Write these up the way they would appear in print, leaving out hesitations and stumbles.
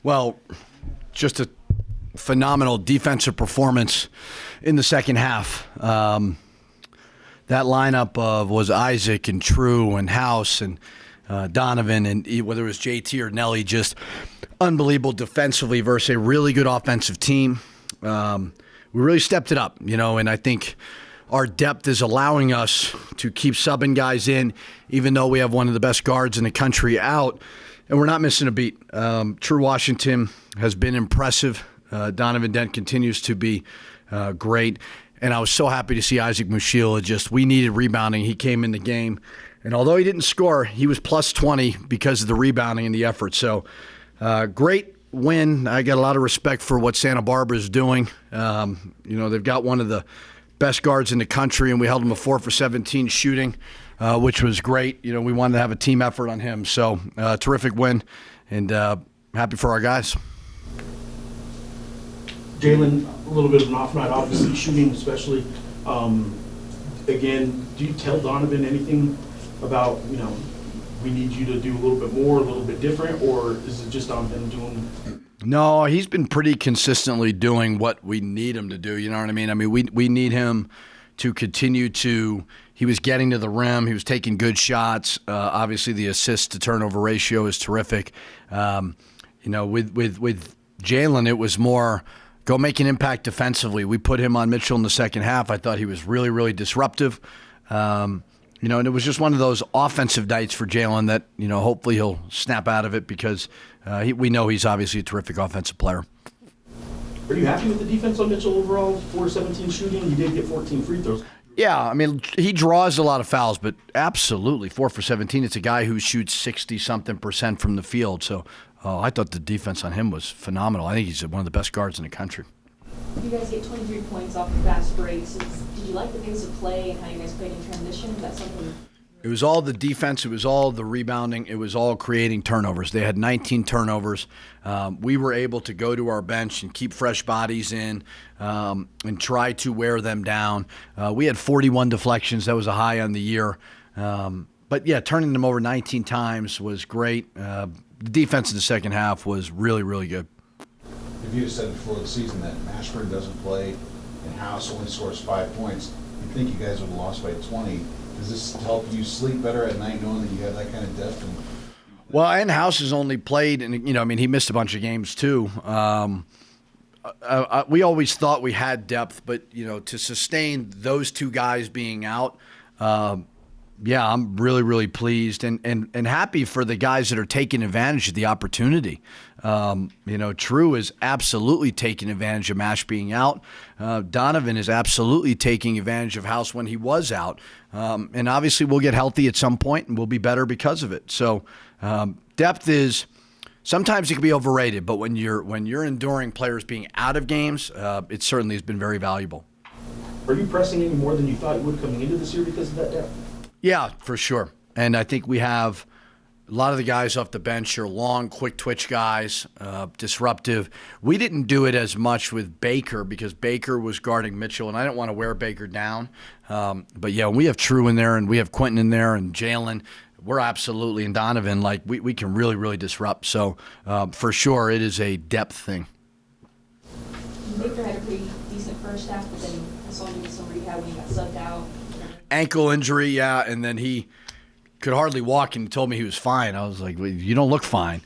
Well, just a phenomenal defensive performance in the second half. That lineup was Isaac and True and House and Donovan, and whether it was JT or Nelly, just unbelievable defensively versus a really good offensive team. We really stepped it up, and I think our depth is allowing us to keep subbing guys in, even though we have one of the best guards in the country out, and we're not missing a beat. True Washington has been impressive. Donovan Dent continues to be great. And I was so happy to see Isaac Mushila. We needed rebounding. He came in the game. And although he didn't score, he was plus 20 because of the rebounding and the effort. So great win. I got a lot of respect for what Santa Barbara is doing. They've got one of the best guards in the country, and we held him a 4 for 17 shooting, which was great. We wanted to have a team effort on him. So terrific win, and happy for our guys. Jalen, a little bit of an off night, obviously, shooting especially. Again, do you tell Donovan anything about, we need you to do a little bit more, a little bit different, or is it just on him doing? No, he's been pretty consistently doing what we need him to do, you know what I mean? We need him to continue to – he was getting to the rim. He was taking good shots. Obviously, the assist-to-turnover ratio is terrific. With Jalen, it was more – go make an impact defensively. We put him on Mitchell in the second half. I thought he was really, really disruptive. And it was just one of those offensive nights for Jalen that, hopefully he'll snap out of it because we know he's obviously a terrific offensive player. Are you happy with the defense on Mitchell overall? 4-17 shooting. You did get 14 free throws. Yeah, he draws a lot of fouls, but absolutely 4 for 17. It's a guy who shoots 60-something% from the field. So I thought the defense on him was phenomenal. I think he's one of the best guards in the country. You guys get 23 points off the fast breaks. Did you like the pace of play and how you guys played in transition? Is that something? It was all the defense. It was all the rebounding. It was all creating turnovers. They had 19 turnovers. We were able to go to our bench and keep fresh bodies in and try to wear them down. We had 41 deflections. That was a high on the year. But, yeah, turning them over 19 times was great. The defense in the second half was really, really good. If you had said before the season that Mashburn doesn't play and House only scores 5 points, you'd think you guys would have lost by 20. Does this help you sleep better at night knowing that you have that kind of depth? Well, and House has only played, and he missed a bunch of games too. We always thought we had depth, but to sustain those two guys being out, I'm really, really pleased and happy for the guys that are taking advantage of the opportunity. True is absolutely taking advantage of Mash being out. Donovan is absolutely taking advantage of House when he was out. And obviously we'll get healthy at some point and we'll be better because of it. So depth is sometimes it can be overrated, but when you're enduring players being out of games, it certainly has been very valuable. Are you pressing any more than you thought you would coming into this year because of that depth? Yeah, for sure. And I think we have a lot of the guys off the bench are long, quick twitch guys, disruptive. We didn't do it as much with Baker because Baker was guarding Mitchell, and I didn't want to wear Baker down. But, yeah, we have True in there, and we have Quentin in there, and Jalen. We're absolutely, and Donovan, we can really, really disrupt. So, for sure, it is a depth thing. Baker had a pretty decent first half, but then I saw him do some rehab when he got subbed out. Ankle injury, yeah, and then he could hardly walk, and he told me he was fine. I was like, well, you don't look fine.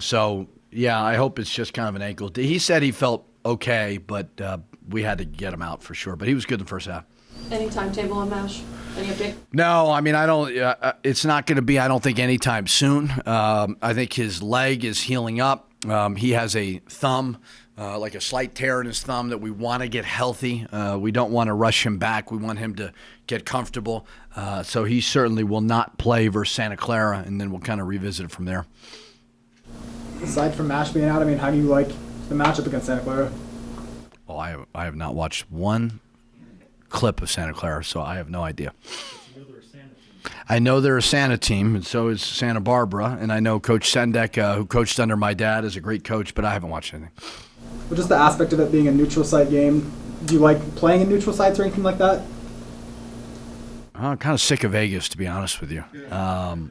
So, yeah, I hope it's just kind of an ankle. He said he felt okay, but we had to get him out for sure. But he was good in the first half. Any timetable on Mash? Any update? No, I don't. It's not going to be, I don't think, anytime soon. I think his leg is healing up. He has a thumb, like a slight tear in his thumb that we want to get healthy. We don't want to rush him back. We want him to get comfortable. So he certainly will not play versus Santa Clara, and then we'll kind of revisit it from there. Aside from Mash being out, how do you like the matchup against Santa Clara? Oh, I have not watched one clip of Santa Clara, so I have no idea. I know they're a Santa team, and so is Santa Barbara, and I know Coach Sendek, who coached under my dad, is a great coach, but I haven't watched anything. Well, just the aspect of it being a neutral site game, do you like playing in neutral sites or anything like that? I'm kind of sick of Vegas, to be honest with you. I'm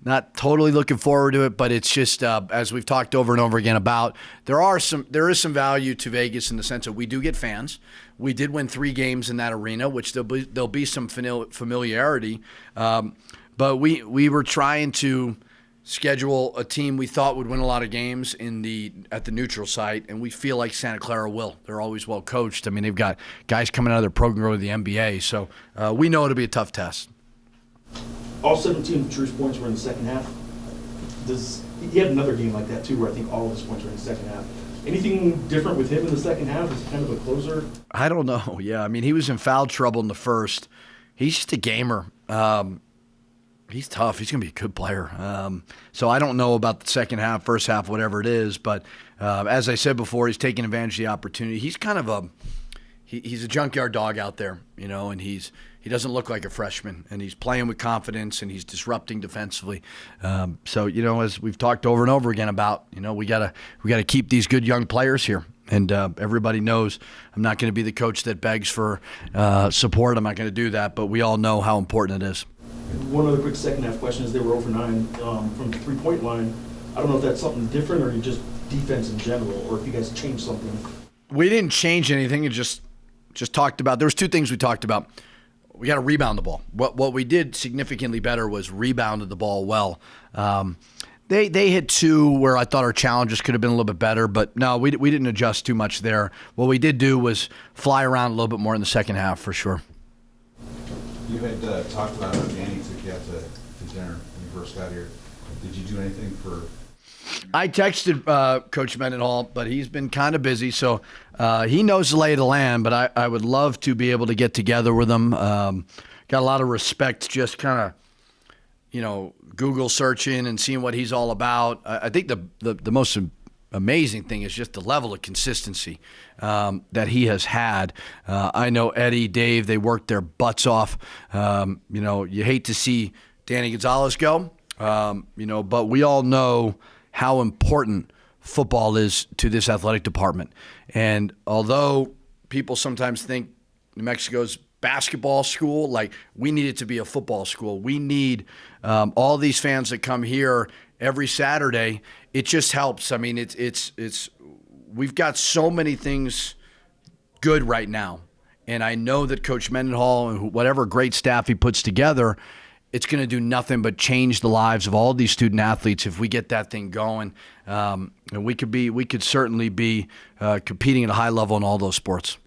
not totally looking forward to it, but it's just as we've talked over and over again about there is some value to Vegas in the sense that we do get fans. We did win 3 games in that arena, which there'll be some familiarity. But we were trying to schedule a team we thought would win a lot of games at the neutral site, and we feel like Santa Clara will. They're always well coached. I mean, they've got guys coming out of their program to the NBA, so we know it'll be a tough test. All 17 of Drew's points were in the second half. He had another game like that too, where I think all of his points were in the second half. Anything different with him in the second half? Is he kind of a closer? I don't know. Yeah, I mean, he was in foul trouble in the first. He's just a gamer. He's tough. He's going to be a good player. So I don't know about the second half, first half, whatever it is. But as I said before, he's taking advantage of the opportunity. He's kind of he's a junkyard dog out there, and he doesn't look like a freshman. And he's playing with confidence, and he's disrupting defensively. So, as we've talked over and over again about, we gotta keep these good young players here. And everybody knows I'm not going to be the coach that begs for support. I'm not going to do that. But we all know how important it is. One other quick second half question is they were over 9 from the 3-point line. I don't know if that's something different or you just defense in general, or if you guys changed something. We didn't change anything. It just talked about. There was 2 things we talked about. We got to rebound the ball. What we did significantly better was rebounded the ball well. They hit 2 where I thought our challenges could have been a little bit better, but no, we didn't adjust too much there. What we did do was fly around a little bit more in the second half for sure. You had talked about how Danny took you out to dinner when you first got here. Did you do anything for? I texted Coach Mendenhall, but he's been kind of busy, so he knows the lay of the land, but I would love to be able to get together with him. Got a lot of respect just kind of, Google searching and seeing what he's all about. I think the most amazing thing is just the level of consistency that he has had. I know Eddie, Dave, they worked their butts off. You hate to see Danny Gonzalez go, but we all know how important football is to this athletic department. And although people sometimes think New Mexico's basketball school, like we need it to be a football school. We need all these fans that come here every Saturday. It just helps. I mean, it's we've got so many things good right now, and I know that Coach Mendenhall and whatever great staff he puts together, it's going to do nothing but change the lives of all these student athletes if we get that thing going. And we could certainly be competing at a high level in all those sports.